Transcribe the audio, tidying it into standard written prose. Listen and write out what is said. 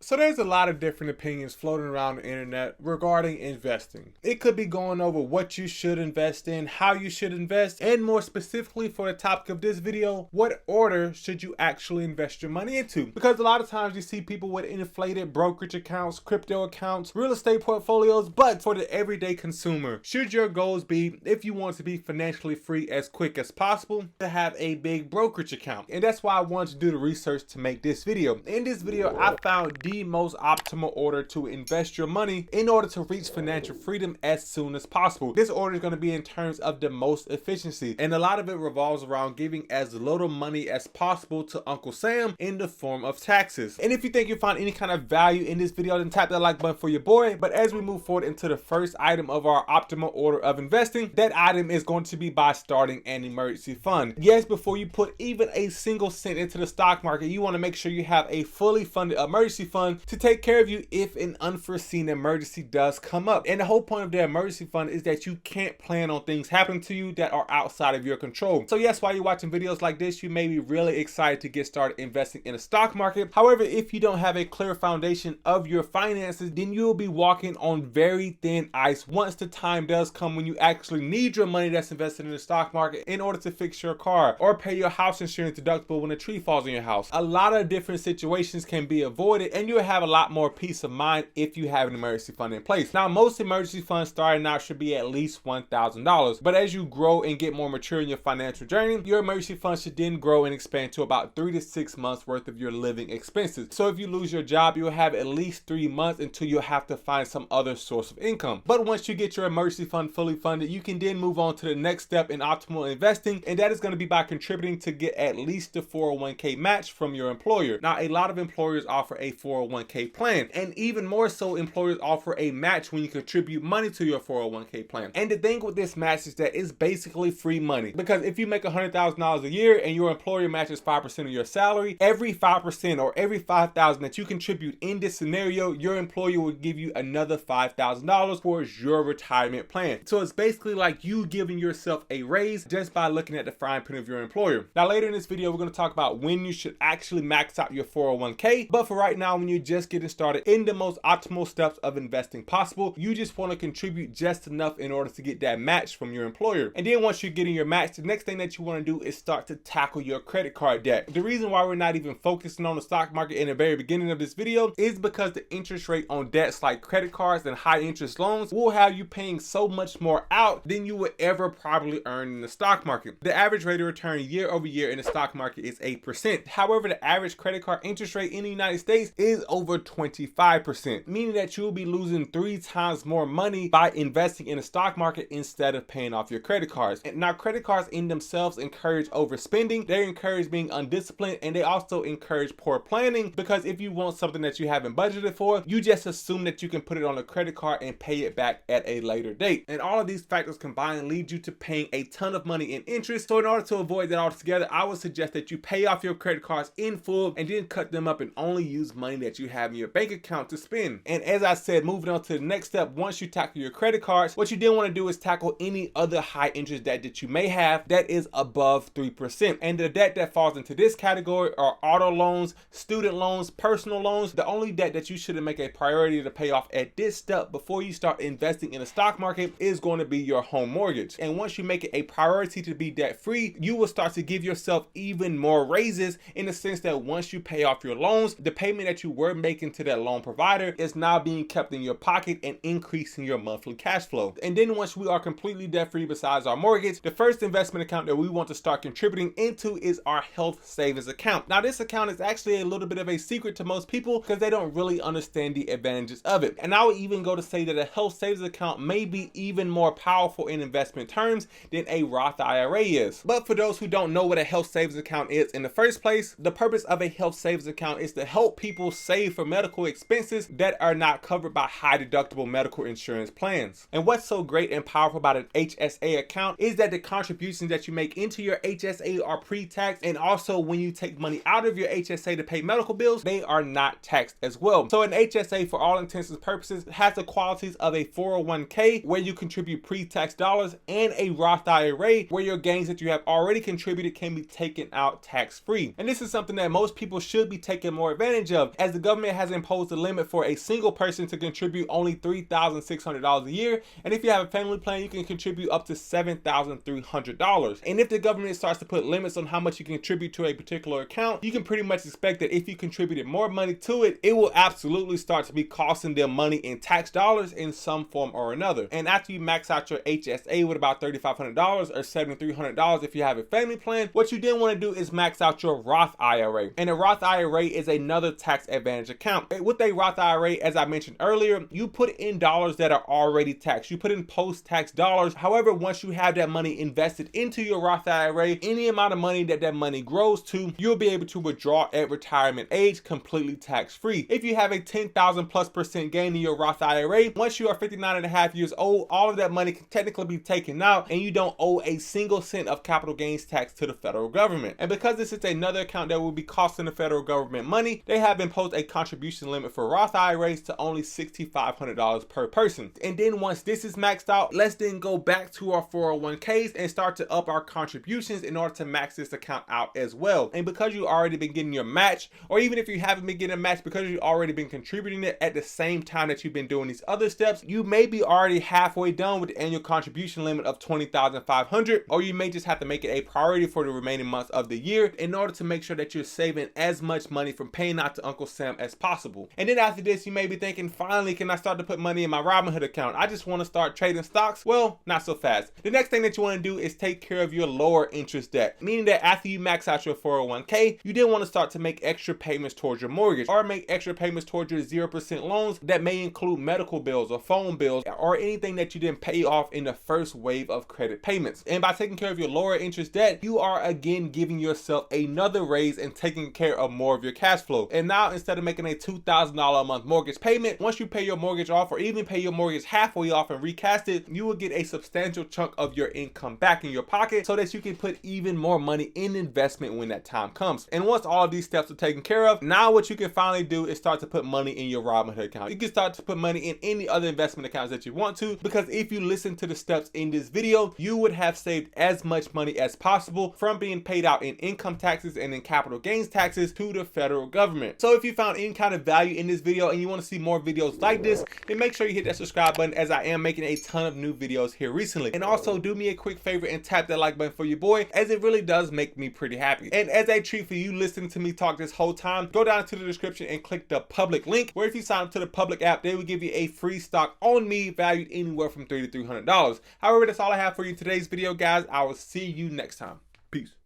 So there's a lot of different opinions floating around the internet regarding investing. It could be going over what you should invest in, how you should invest, and more specifically for the topic of this video, what order should you actually invest your money into? Because a lot of times you see people with inflated brokerage accounts, crypto accounts, real estate portfolios, but for the everyday consumer, should your goals be, if you want to be financially free as quick as possible, to have a big brokerage account? And that's why I wanted to do the research to make this video. In this video, I found the most optimal order to invest your money in order to reach financial freedom as soon as possible. This order is going to be in terms of the most efficiency, and a lot of it revolves around giving as little money as possible to Uncle Sam in the form of taxes. And if you think you find any kind of value in this video, then tap that like button for your boy. But as we move forward into the first item of our optimal order of investing, that item is going to be by starting an emergency fund. Yes, before you put even a single cent into the stock market, you want to make sure you have a fully funded emergency fund to take care of you if an unforeseen emergency does come up. And the whole point of the emergency fund is that you can't plan on things happening to you that are outside of your control. So yes, while you're watching videos like this, you may be really excited to get started investing in the stock market. However, if you don't have a clear foundation of your finances, then you will be walking on very thin ice once the time does come when you actually need your money that's invested in the stock market in order to fix your car or pay your house insurance deductible when a tree falls on your house. A lot of different situations can be avoided, and you'll have a lot more peace of mind if you have an emergency fund in place. Now, most emergency funds starting out should be at least $1,000, but as you grow and get more mature in your financial journey, your emergency fund should then grow and expand to about 3 to 6 months worth of your living expenses. So if you lose your job, you'll have at least 3 months until you have to find some other source of income. But once you get your emergency fund fully funded, you can then move on to the next step in optimal investing, and that is going to be by contributing to get at least the 401k match from your employer. Now, a lot of employers offer a 401k plan, and even more so, employers offer a match when you contribute money to your 401k plan. And the thing with this match is that it's basically free money, because if you make $100,000 a year and your employer matches 5% of your salary, every 5% or every $5,000 that you contribute in this scenario, your employer will give you another $5,000 towards your retirement plan. So it's basically like you giving yourself a raise just by looking at the fine print of your employer. Now, later in this video, we're going to talk about when you should actually max out your 401k. But for right now, when you're just getting started in the most optimal steps of investing possible, you just want to contribute just enough in order to get that match from your employer. And then once you're getting your match, the next thing that you want to do is start to tackle your credit card debt. The reason why we're not even focusing on the stock market in the very beginning of this video is because the interest rate on debts like credit cards and high interest loans will have you paying so much more out than you would ever probably earn in the stock market. The average rate of return year over year in the stock market is 8%. However, the average credit card interest rate in the United States is over 25%, meaning that you'll be losing 3 times more money by investing in the stock market instead of paying off your credit cards. And now, credit cards in themselves encourage overspending, they encourage being undisciplined, and they also encourage poor planning, because if you want something that you haven't budgeted for, you just assume that you can put it on a credit card and pay it back at a later date. And all of these factors combined lead you to paying a ton of money in interest. So in order to avoid that altogether, I would suggest that you pay off your credit cards in full and then cut them up and only use money that you have in your bank account to spend. And as I said, moving on to the next step, once you tackle your credit cards, what you then want to do is tackle any other high interest debt that you may have that is above 3%. And the debt that falls into this category are auto loans, student loans, personal loans. The only debt that you shouldn't make a priority to pay off at this step before you start investing in the stock market is going to be your home mortgage. And once you make it a priority to be debt free, you will start to give yourself even more raises, in the sense that once you pay off your loans, the payment that you were making to that loan provider is now being kept in your pocket and increasing your monthly cash flow. And then once we are completely debt free besides our mortgage, the first investment account that we want to start contributing into is our health savings account. Now, this account is actually a little bit of a secret to most people because they don't really understand the advantages of it. And I would even go to say that a health savings account may be even more powerful in investment terms than a Roth IRA is. But for those who don't know what a health savings account is in the first place, the purpose of a health savings account is to help people save for medical expenses that are not covered by high deductible medical insurance plans. And what's so great and powerful about an HSA account is that the contributions that you make into your HSA are pre-tax, and also when you take money out of your HSA to pay medical bills, they are not taxed as well. So an HSA, for all intents and purposes, has the qualities of a 401k where you contribute pre-tax dollars, and a Roth IRA where your gains that you have already contributed can be taken out tax-free. And this is something that most people should be taking more advantage of, as the government has imposed a limit for a single person to contribute only $3,600 a year, and if you have a family plan, you can contribute up to $7,300. And if the government starts to put limits on how much you can contribute to a particular account, you can pretty much expect that if you contributed more money to it, it will absolutely start to be costing them money in tax dollars in some form or another. And after you max out your HSA with about $3,500 or $7,300 if you have a family plan, what you then want to do is max out your Roth IRA. And a Roth IRA is another tax advantage account. With a Roth IRA, as I mentioned earlier, you put in dollars that are already taxed. You put in post-tax dollars. However, once you have that money invested into your Roth IRA, any amount of money that money grows to, you'll be able to withdraw at retirement age completely tax-free. If you have a 10,000+% gain in your Roth IRA, once you are 59.5 years old, all of that money can technically be taken out and you don't owe a single cent of capital gains tax to the federal government. And because this is another account that will be costing the federal government money, they have imposed a contribution limit for Roth IRAs to only $6,500 per person. And then once this is maxed out, let's then go back to our 401ks and start to up our contributions in order to max this account out as well. And because you already been getting your match, or even if you haven't been getting a match because you've already been contributing it at the same time that you've been doing these other steps, you may be already halfway done with the annual contribution limit of $20,500, or you may just have to make it a priority for the remaining months of the year in order to make sure that you're saving as much money from paying out to Uncle Sam as possible. And then after this, you may be thinking, finally, can I start to put money in my Robinhood account? I just want to start trading stocks. Well, not so fast. The next thing that you want to do is take care of your lower interest debt, meaning that after you max out your 401k, you then want to start to make extra payments towards your mortgage, or make extra payments towards your 0% loans that may include medical bills or phone bills or anything that you didn't pay off in the first wave of credit payments. And by taking care of your lower interest debt, you are again giving yourself another raise and taking care of more of your cash flow. And now, instead of making a $2,000 a month mortgage payment, once you pay your mortgage off or even pay your mortgage halfway off and recast it, you will get a substantial chunk of your income back in your pocket so that you can put even more money in investment when that time comes. And once all of these steps are taken care of, now what you can finally do is start to put money in your Robinhood account. You can start to put money in any other investment accounts that you want to, because if you listen to the steps in this video, you would have saved as much money as possible from being paid out in income taxes and in capital gains taxes to the federal government. So if you found any kind of value in this video and you want to see more videos like this, then make sure you hit that subscribe button, as I am making a ton of new videos here recently. And also do me a quick favor and tap that like button for your boy, as it really does make me pretty happy. And as a treat for you listening to me talk this whole time, go down to the description and click the public link, where if you sign up to the public app, they will give you a free stock on me valued anywhere from $300 to $300. However, that's all I have for you in today's video, guys. I will see you next time. Peace.